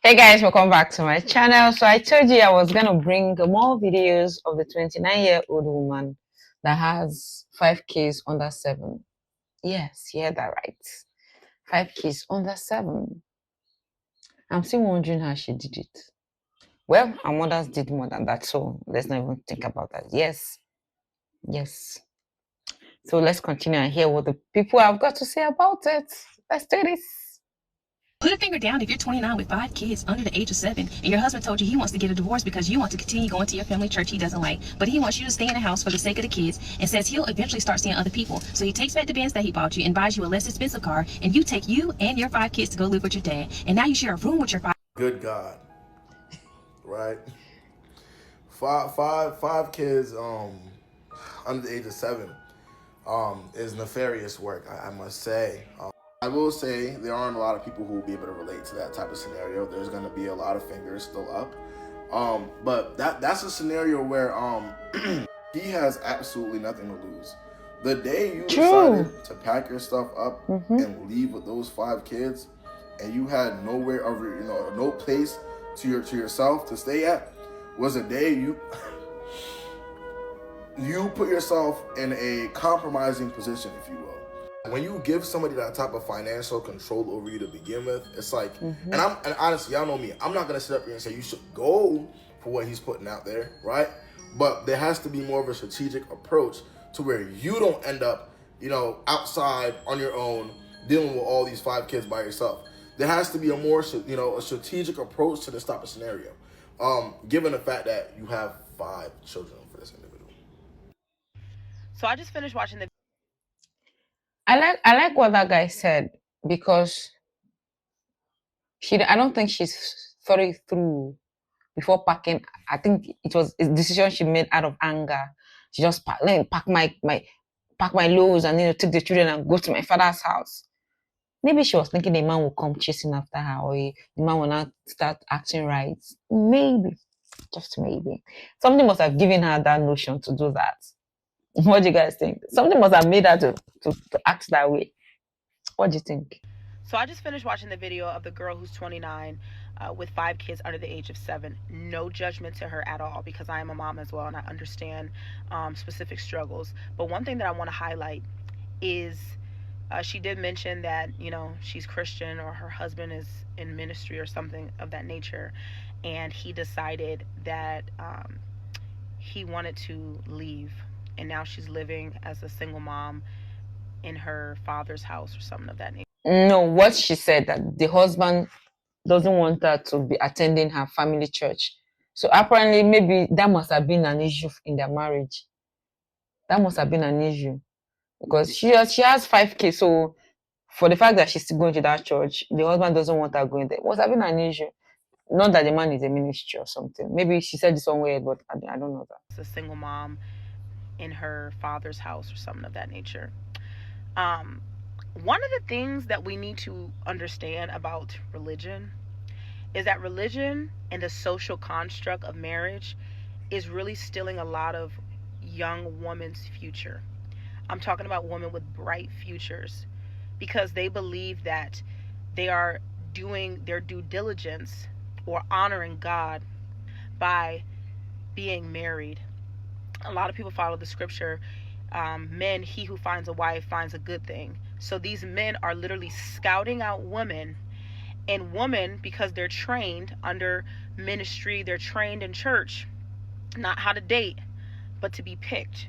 Hey guys, welcome back to my channel. So I told you I was gonna bring more videos of the 29-year-old woman that has 5 kids under 7. Yes, you heard that right. 5 kids under 7. I'm still wondering how she did it. Well, our mothers did more than that, so let's not even think about that. Yes. So let's continue and hear what the people have got to say about it. Let's do this. Put a finger down if you're 29 with 5 kids under the age of 7 and your husband told you he wants to get a divorce because you want to continue going to your family church he doesn't like, but he wants you to stay in the house for the sake of the kids and says he'll eventually start seeing other people. So he takes back the Benz that he bought you and buys you a less expensive car, and you take you and your 5 kids to go live with your dad, and now you share a room with your 5. Good God, right? Five kids under the age of 7 is nefarious work, I must say. I will say there aren't a lot of people who will be able to relate to that type of scenario. There's going to be a lot of fingers still up. But that's a scenario where he has absolutely nothing to lose. The day you decided to pack your stuff up and leave with those 5 kids, and you had nowhere of no place to yourself to stay at, was a day you put yourself in a compromising position, if you will. When you give somebody that type of financial control over you to begin with, it's like, and honestly, y'all know me, I'm not gonna sit up here and say you should go for what he's putting out there, right? But there has to be more of a strategic approach to where you don't end up, outside on your own dealing with all these 5 kids by yourself. There has to be a more, a strategic approach to this type of scenario, given the fact that you have 5 children for this individual. So I just finished watching the I like what that guy said because I don't think she's thought it through before packing. I think it was a decision she made out of anger. She just let me pack my loads and take the children and go to my father's house. Maybe she was thinking the man will come chasing after her, or the man will not start acting right. Maybe, just maybe, something must have given her that notion to do that. What do you guys think? Something must have made her to act that way. What do you think? So I just finished watching the video of the girl who's 29 with 5 kids under the age of 7. No judgment to her at all, because I am a mom as well and I understand specific struggles. But one thing that I want to highlight is she did mention that, she's Christian or her husband is in ministry or something of that nature. And he decided that he wanted to leave. And now she's living as a single mom in her father's house or something of that nature. No, what she said, that the husband doesn't want her to be attending her family church. So apparently, maybe that must have been an issue in their marriage. That must have been an issue because she has 5 kids. So for the fact that she's still going to that church, the husband doesn't want her going there. Must have been an issue. Not that the man is a ministry or something. Maybe she said this one way, but I don't know that. It's a single mom in her father's house or something of that nature. One of the things that we need to understand about religion is that religion and the social construct of marriage is really stealing a lot of young women's future. I'm talking about women with bright futures, because they believe that they are doing their due diligence or honoring God by being married. A lot of people follow the scripture, men, he who finds a wife finds a good thing. So these men are literally scouting out women, and women, because they're trained under ministry, they're trained in church, not how to date, but to be picked.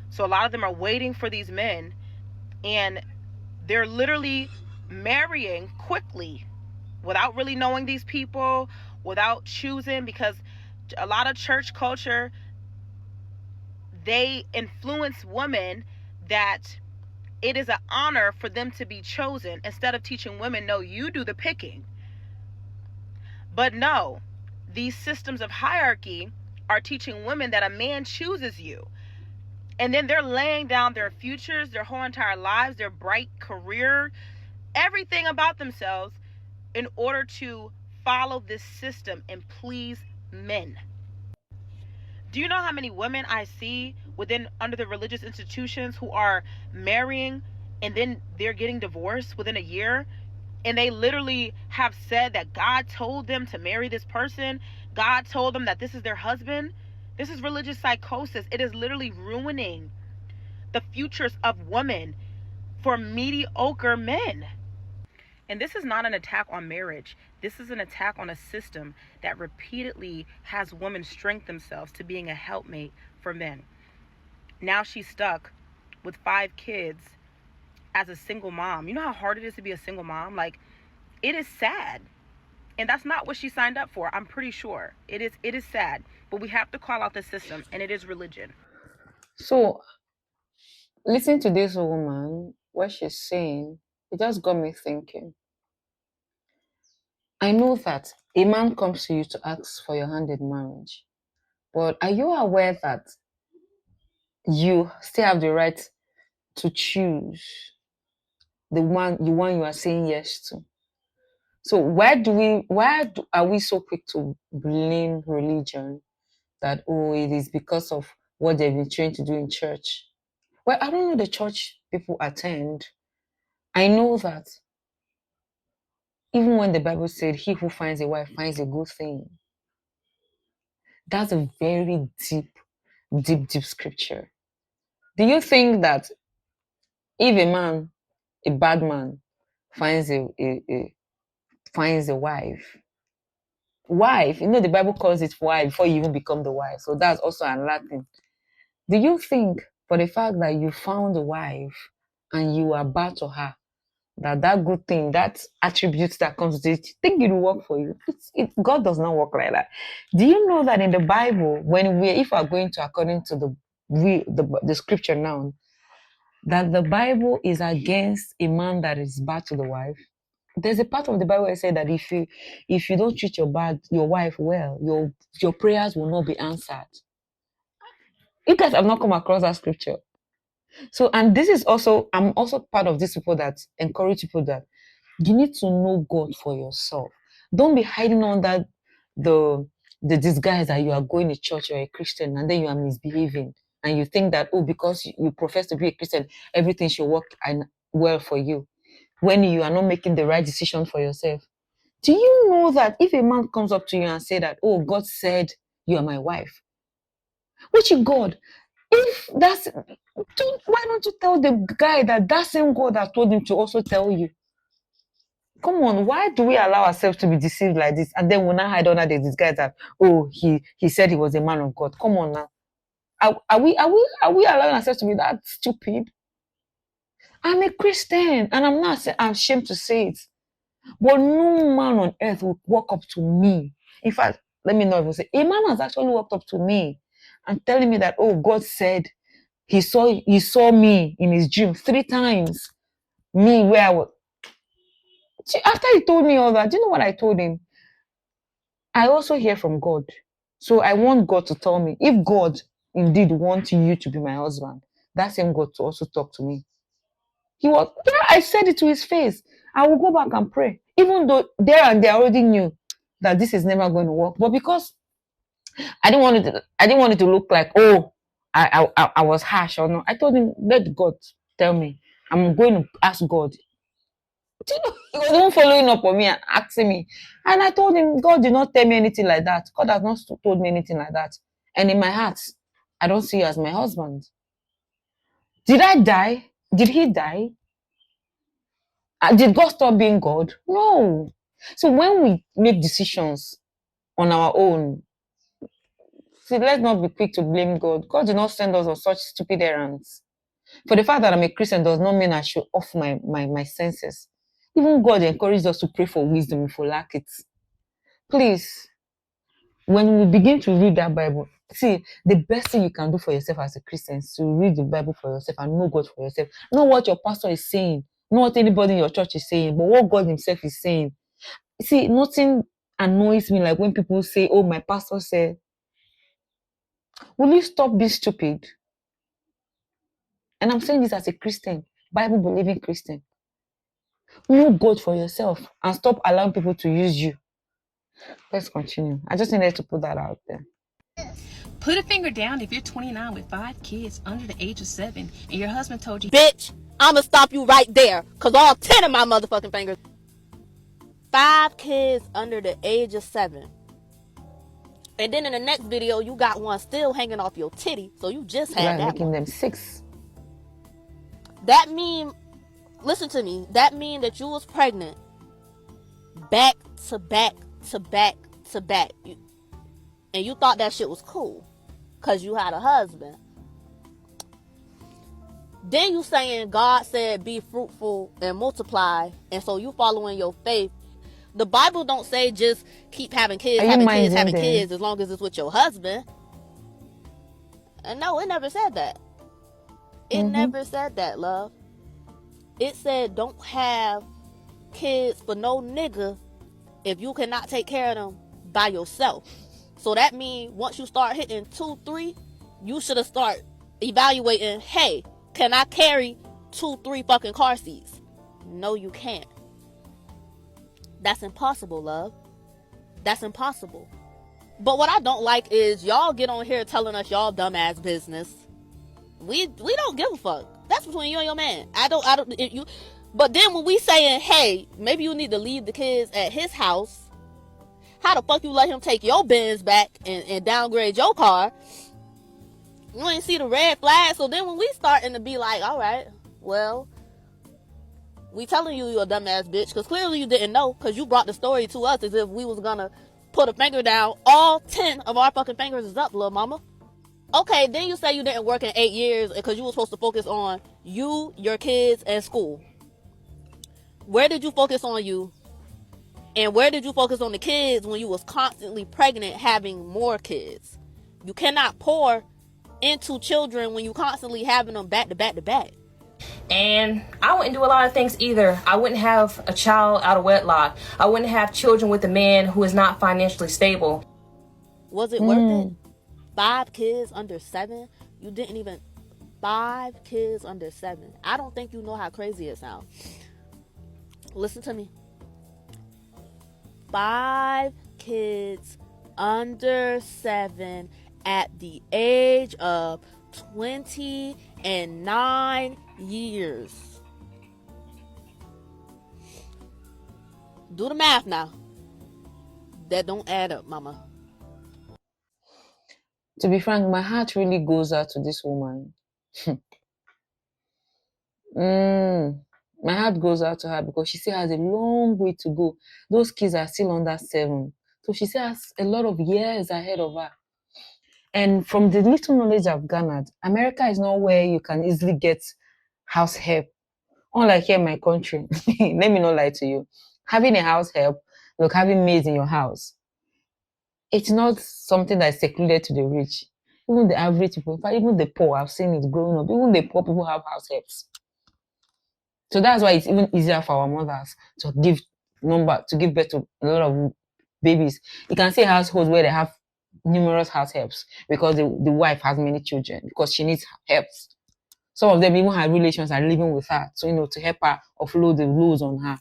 So a lot of them are waiting for these men, and they're literally marrying quickly without really knowing these people, without choosing, because a lot of church culture, they influence women that it is an honor for them to be chosen, instead of teaching women, no, you do the picking. But no, these systems of hierarchy are teaching women that a man chooses you. And then they're laying down their futures, their whole entire lives, their bright career, everything about themselves in order to follow this system and please men. Do you know how many women I see under the religious institutions who are marrying and then they're getting divorced within a year? and they literally have said that God told them to marry this person. God told them that this is their husband. This is religious psychosis. It is literally ruining the futures of women for mediocre men. And this is not an attack on marriage. This is an attack on a system that repeatedly has women shrink themselves to being a helpmate for men. Now she's stuck with 5 kids as a single mom. You know how hard it is to be a single mom? Like, it is sad. And that's not what she signed up for. I'm pretty sure. It is sad. But we have to call out the system, and it is religion. So listen to this woman, what she's saying, it just got me thinking. I know that a man comes to you to ask for your hand in marriage, but are you aware that you still have the right to choose the one you are saying yes to? So are we so quick to blame religion that, oh, it is because of what they've been trained to do in church? Well, I don't know the church people attend. I know that even when the Bible said, he who finds a wife finds a good thing, that's a very deep scripture. Do you think that if a bad man, finds finds a wife, the Bible calls it wife before you even become the wife. So that's also another thing. Do you think for the fact that you found a wife and you are bad to her, that good thing, that attribute that comes with it, you think it will work for you? God does not work like that. Do you know that in the Bible, if we are going to according to the scripture now, that the Bible is against a man that is bad to the wife? There's a part of the Bible that said that if you don't treat your wife well, your prayers will not be answered. You guys have not come across that scripture. So, and this is also, I'm also part of these people that encourage people that you need to know God for yourself. Don't be hiding under the disguise that you are going to church, you're a Christian, and then you are misbehaving. And you think that, oh, because you profess to be a Christian, everything should work well for you, when you are not making the right decision for yourself. Do you know that if a man comes up to you and say that, oh, God said you are my wife, which is God? If that's, why don't you tell the guy that same God that told him to also tell you? Come on, why do we allow ourselves to be deceived like this? And then we'll not hide under the disguise that, oh, he said he was a man of God. Come on now. Are we allowing ourselves to be that stupid? I'm a Christian and I'm ashamed to say it. But no man on earth will walk up to me. In fact, let me not even say, a man has actually walked up to me and telling me that, oh, God said he saw me in his dream 3 times. Me where I was. After he told me all that, do you know what I told him? I also hear from God. So I want God to tell me, if God indeed wants you to be my husband, that same God to also talk to me. I said it to his face. I will go back and pray. Even though they already knew that this is never going to work. But because I didn't want it to look like, oh, I was harsh or no. I told him, let God tell me. I'm going to ask God. He was even following up on me and asking me. And I told him, God did not tell me anything like that. God has not told me anything like that. And in my heart, I don't see you as my husband. Did I die? Did he die? Did God stop being God? No. So when we make decisions on our own, see, let's not be quick to blame God. God did not send us on such stupid errands. For the fact that I'm a Christian does not mean I should off my senses. Even God encouraged us to pray for wisdom if we lack it. Please, when we begin to read that Bible, see, the best thing you can do for yourself as a Christian is to read the Bible for yourself and know God for yourself. Not what your pastor is saying, not what anybody in your church is saying, but what God himself is saying. See, nothing annoys me like when people say, oh, my pastor said. Will you stop being stupid? And I'm saying this as a Christian, Bible-believing Christian. Know God for yourself and stop allowing people to use you. Let's continue. I just needed to put that out there. Put a finger down if you're 29 with 5 kids under the age of 7 and your husband told you, bitch, I'ma stop you right there, cause all 10 of my motherfucking fingers. 5 kids under the age of 7. And then in the next video, you got one still hanging off your titty. So you just had that making one. them 6. That mean, listen to me. That mean that you was pregnant back to back to back to back. And you thought that shit was cool. Because you had a husband. Then you saying God said be fruitful and multiply. And so you following your faith. The Bible don't say just keep having kids, having kids as long as it's with your husband. And no, it never said that. It never said that, love. It said don't have kids for no nigga if you cannot take care of them by yourself. So that means once you start hitting 2, 3, you should have start evaluating, hey, can I carry 2, 3 fucking car seats? No, you can't. That's impossible, love. That's impossible. But what I don't like is y'all get on here telling us y'all dumbass business. We don't give a fuck. That's between you and your man. But then when we saying, hey, maybe you need to leave the kids at his house, how the fuck you let him take your Benz back and downgrade your car? You ain't see the red flag. So then when we starting to be like, all right, well, we telling you you're a dumbass bitch, because clearly you didn't know, because you brought the story to us as if we was gonna put a finger down. All 10 of our fucking fingers is up, little mama. Okay, then you say you didn't work in 8 years because you were supposed to focus on you, your kids, and school. Where did you focus on you? And where did you focus on the kids when you was constantly pregnant, having more kids? You cannot pour into children when you constantly having them back to back to back. And I wouldn't do a lot of things either. I wouldn't have a child out of wedlock. I wouldn't have children with a man who is not financially stable. Was it worth it? 5 kids under 7? You didn't even... 5 kids under 7. I don't think you know how crazy it sounds. Listen to me. 5 kids under 7 at the age of 29 years. Do the math now. That don't add up, mama. To be frank, my heart really goes out to this woman. My heart goes out to her because she still has a long way to go. Those kids are still under 7. So she still has a lot of years ahead of her. And from the little knowledge I've garnered, America is not where you can easily get house help. Unlike here in my country, let me not lie to you. Having a house help, like having maids in your house, it's not something that is secluded to the rich. Even the average people, in fact, even the poor, I've seen it growing up. Even the poor people have house helps. So that's why it's even easier for our mothers to give birth to a lot of babies. You can see households where they have numerous house helps because the wife has many children because she needs helps. Some of them, even her relations, are living with her, so to help her offload the loads on her.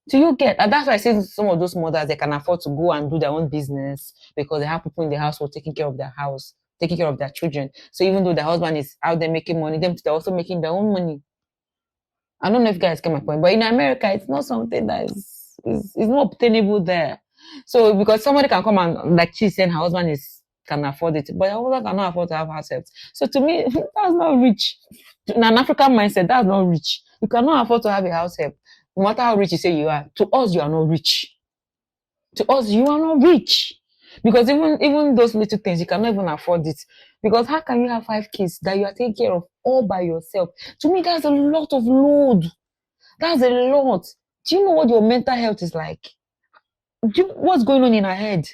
Do you get? And that's why I say some of those mothers, they can afford to go and do their own business because they have people in the household taking care of their house, taking care of their children. So even though the husband is out there making money, they're also making their own money. I don't know if you guys get my point, but in America, it's not something that is not obtainable there. So because somebody can come and, like she's saying, her husband can afford it, but her husband cannot afford to have house help. So to me, that's not rich. In an African mindset, that's not rich. You cannot afford to have a house help. No matter how rich you say you are, to us, you are not rich. To us, you are not rich. Because even those little things, you cannot even afford it. Because how can you have 5 kids that you are taking care of all by yourself? To me, that's a lot of load. That's a lot. Do you know what your mental health is like? What's going on in her head?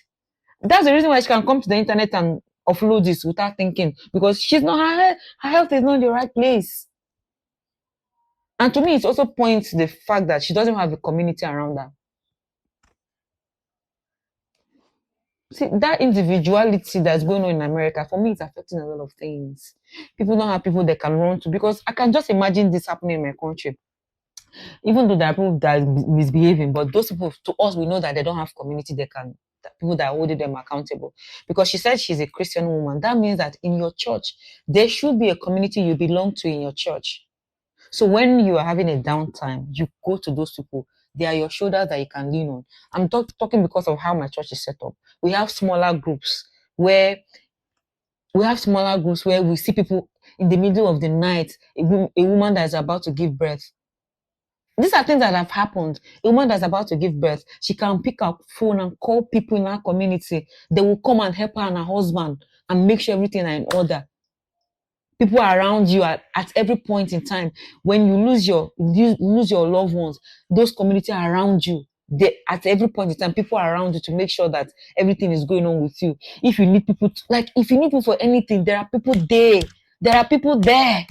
That's the reason why she can come to the internet and offload this without thinking. Because her health is not in the right place. And to me, it also points to the fact that she doesn't have a community around her. See, that individuality that's going on in America, for me, it's affecting a lot of things. People don't have people they can run to, because I can just imagine this happening in my country. Even though there are people that are misbehaving, but those people, to us, we know that they don't have community, people that are holding them accountable. Because she said she's a Christian woman. That means that in your church, there should be a community you belong to in your church. So when you are having a downtime, you go to those people They are your shoulders that you can lean on. I'm talking because of how my church is set up. We have smaller groups where we see people in the middle of the night, a woman that is about to give birth. These are things that have happened. A woman that's about to give birth, she can pick up phone and call people in her community. They will come and help her and her husband and make sure everything is in order. People around you at every point in time. When you lose your loved ones, those community around you, they at every point in time, people around you to make sure that everything is going on with you. If you need people if you need people for anything, there are people there. There are people there.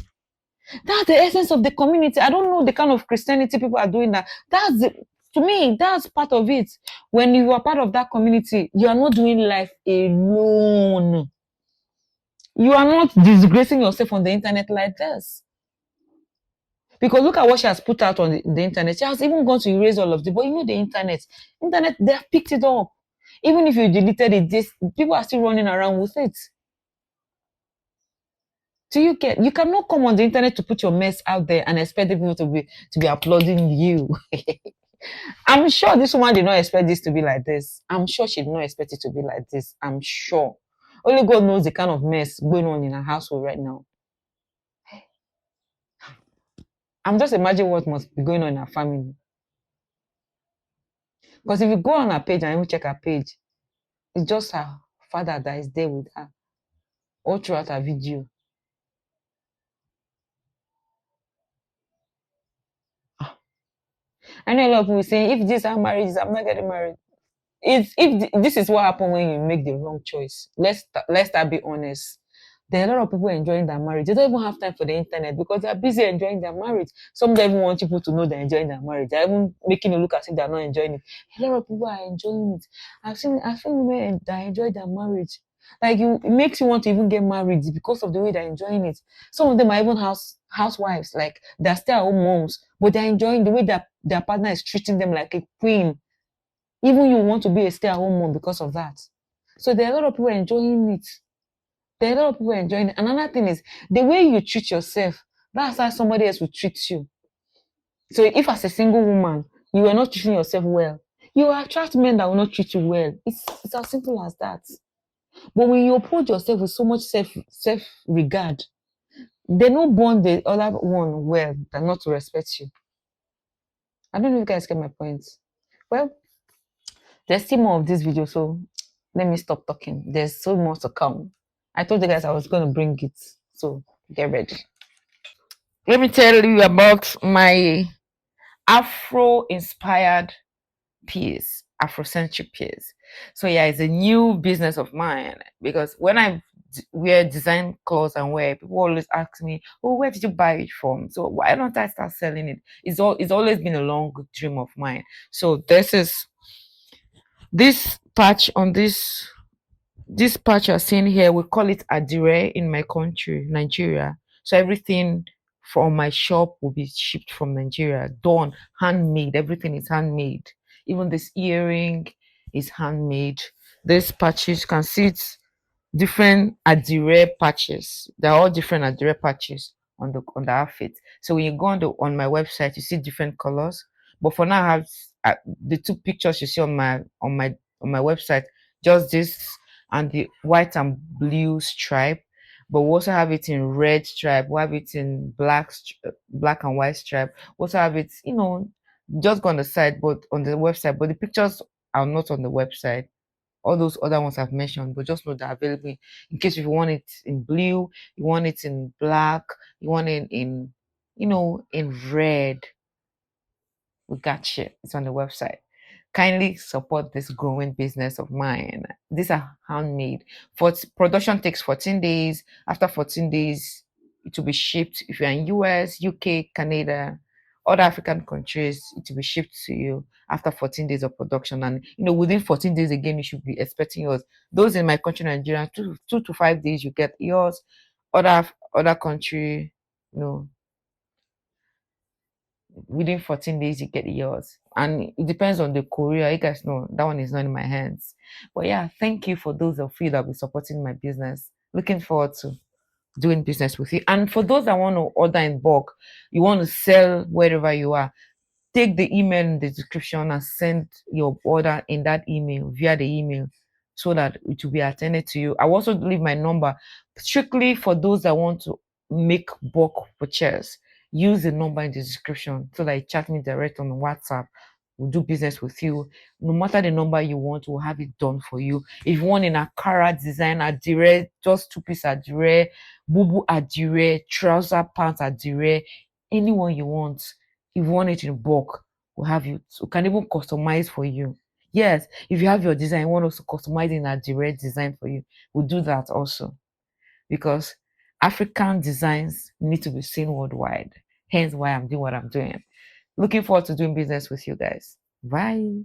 That's the essence of the community. I don't know the kind of Christianity people are doing that. To me, that's part of it. When you are part of that community, you are not doing life alone. You are not disgracing yourself on the internet like this. Because look at what she has put out on the internet. She has even gone to erase all of it. But you know the internet, they have picked it up. Even if you deleted it, people are still running around with it. So you cannot come on the internet to put your mess out there and expect people to be applauding you. I'm sure this woman did not expect this to be like this. I'm sure she did not expect it to be like this. I'm sure. Only God knows the kind of mess going on in her household right now. I'm just imagining what must be going on in her family. Because if you go on her page and even check her page, it's just her father that is there with her all throughout her video. I know a lot of people saying, if this are marriages, I'm not getting married. This is what happens when you make the wrong choice. Let's be honest. There are a lot of people enjoying their marriage. They don't even have time for the internet because they're busy enjoying their marriage. Some don't even want people to know they're enjoying their marriage. They're even making it look as if they're not enjoying it. A lot of people are enjoying it. I've seen women that enjoy their marriage. Like it makes you want to even get married because of the way they're enjoying it. Some of them are even housewives, like they're stay-at-home moms, but they're enjoying the way that their partner is treating them like a queen. Even you want to be a stay-at-home mom because of that. So there are a lot of people enjoying it. There are a lot of people enjoying it. Another thing is the way you treat yourself, that's how somebody else will treat you. So if as a single woman, you are not treating yourself well, you will attract men that will not treat you well. It's as simple as that. But when you uphold yourself with so much self-regard, they don't bond the other one well than not to respect you. I don't know if you guys get my point. Well, there's still more of this video, so let me stop talking. There's so much to come. I told you guys I was going to bring it, so get ready. Let me tell you about my Afro-inspired piece, Afrocentric piece. So yeah, it's a new business of mine because when I wear design clothes and wear, people always ask me, "Oh, where did you buy it from?" So why don't I start selling it? It's always been a long dream of mine. So this patch on this patch you're seeing here, we call it adire in my country, Nigeria. So everything from my shop will be shipped from Nigeria, done, handmade. Everything is handmade. Even this earring is handmade. This patches, you can see it's different adire patches. They're all different adire patches on the outfit. So when you go on my website, you see different colors. But for now, I have the two pictures you see on my website. Just this and the white and blue stripe. But we also have it in red stripe. We have it in black and white stripe. We also have it, just go on the side, but on the website. But the pictures are not on the website. All those other ones I've mentioned, but just know they're available in case if you want it in blue, you want it in black, you want it in red. We got you. It's on the website. Kindly support this growing business of mine. These are handmade. Production takes 14 days. After 14 days, it will be shipped. If you're in US, UK, Canada, other African countries, it will be shipped to you after 14 days of production. And within 14 days again, you should be expecting yours. Those in my country, Nigeria, 2 to 5 days, you get yours. Other country, within 14 days you get yours, and it depends on the courier. You guys know that one is not in my hands. But yeah, thank you for those of you that will be supporting my business. Looking forward to doing business with you. And for those that want to order in bulk, you want to sell wherever you are, take the email in the description and send your order in that email via the email so that it will be attended to you. I will also leave my number strictly for those that want to make bulk purchase. Use the number in the description so that you chat me direct on WhatsApp. We'll do business with you. No matter the number you want, we'll have it done for you. If you want in a Akara design, Adire, just two-piece Adire, Bubu Adire, trouser pants Adire, anyone you want. If you want it in bulk, we'll have you. We can even customize for you. Yes, if you have your design, you want us to customize in a direct design for you, we'll do that also. Because African designs need to be seen worldwide. Hence why I'm doing what I'm doing. Looking forward to doing business with you guys. Bye.